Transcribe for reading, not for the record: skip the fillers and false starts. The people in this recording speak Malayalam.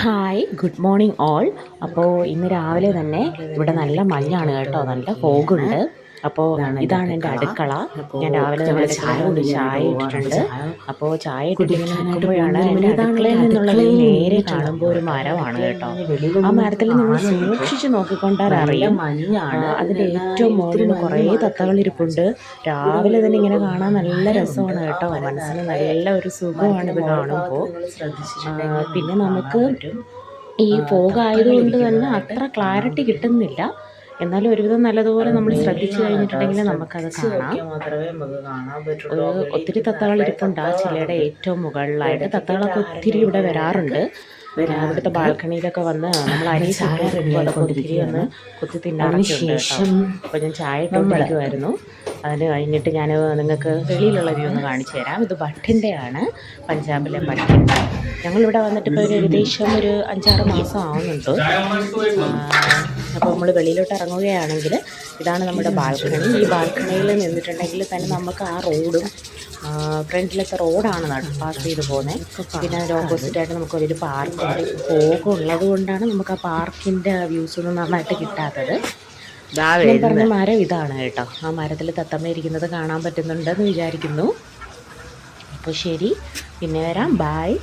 Hi, good morning all. അപ്പോൾ ഇന്ന് രാവിലെ തന്നെ ഇവിടെ നല്ല മഞ്ഞാണ് കേട്ടോ, നല്ല ഫോഗുണ്ട്. അപ്പോൾ ഇതാണ് എൻ്റെ അടുക്കള. ഞാൻ രാവിലെ തന്നെ അടുക്കളയിൽ ഒരു ചായ ഇട്ടിട്ടുണ്ട്. അപ്പോൾ ചായ ഇട്ടിട്ട് നിൽക്കുമ്പോഴാണ് എൻ്റെ അടുക്കളയിൽ നിന്നുള്ളത് നേരെ കാണുമ്പോൾ ഒരു മരമാണ് കേട്ടോ. ആ മരത്തിൽ നിങ്ങൾ സൂക്ഷിച്ച് നോക്കിക്കൊണ്ടാൽ അറിയാം, അതിൻ്റെ ഏറ്റവും മുകളിൽ കുറേ തത്തകൾ ഇരിപ്പുണ്ട്. രാവിലെ തന്നെ ഇങ്ങനെ കാണാൻ നല്ല രസമാണ് കേട്ടോ, മനസ്സിന് നല്ല ഒരു സുഖമാണിത് കാണുമ്പോൾ. പിന്നെ നമുക്ക് ഈ ഫോഗ് ആയതുകൊണ്ട് തന്നെ അത്ര ക്ലാരിറ്റി കിട്ടുന്നില്ല. എന്നാലും ഒരുവിധം നല്ലതുപോലെ നമ്മൾ ശ്രദ്ധിച്ചു കഴിഞ്ഞിട്ടുണ്ടെങ്കിൽ നമുക്കത് കാണാം. ഒത്തിരി തത്തകൾ ഇരിപ്പുണ്ട് ആ ചിലയുടെ ഏറ്റവും മുകളിലായിട്ട്. തത്തകളൊക്കെ ഒത്തിരി ഇവിടെ വരാറുണ്ട്. ഇവിടുത്തെ ബാൽക്കണിയിലൊക്കെ വന്ന് നമ്മൾ അരി ചാറുമ്പോൾ അതൊക്കെ ഒത്തിരി വന്ന് കുത്തി തിന്നാറൊക്കെ ഉണ്ട് കേട്ടോ. അപ്പോൾ ഞാൻ ചായ ഇട്ടുകൊണ്ടിരിക്കുമായിരുന്നു. അതിന് കഴിഞ്ഞിട്ട് ഞാൻ നിങ്ങൾക്ക് വെളിയിലുള്ള വ്യൂ ഒന്ന് കാണിച്ചു തരാം. ഇത് ഭട്ടിൻ്റെയാണ്, പഞ്ചാബിലെ ഭട്ടിൻ്റെ. ഞങ്ങളിവിടെ വന്നിട്ട് ഇപ്പോൾ ഏകദേശം ഒരു 5-6 മാസം ആവുന്നുണ്ട്. അപ്പോൾ നമ്മൾ വെളിയിലോട്ട് ഇറങ്ങുകയാണെങ്കിൽ ഇതാണ് നമ്മുടെ ബാൽക്കണി. ഈ ബാൽക്കണിയിൽ നിന്നിട്ടുണ്ടെങ്കിൽ തന്നെ നമുക്ക് ആ റോഡും ഫ്രണ്ടിലത്തെ റോഡാണ് പാസ് ചെയ്ത് പോകുന്നത്. പിന്നെ അതിൻ്റെ ഓപ്പോസിറ്റായിട്ട് നമുക്ക് ഒരു പാർക്കുണ്ട്. ഫോഗ് ഉള്ളത് കൊണ്ടാണ് നമുക്ക് ആ പാർക്കിൻ്റെ വ്യൂസ് ഒന്നും നന്നായിട്ട് കിട്ടാത്തത്. ഞാൻ പറഞ്ഞ മരം ഇതാണ് കേട്ടോ. ആ മരത്തിൽ തത്തമ്മ ഇരിക്കുന്നത് കാണാൻ പറ്റുന്നുണ്ടെന്ന് വിചാരിക്കുന്നു. അപ്പോൾ ശരി, പിന്നെ വരാം. ബായ്.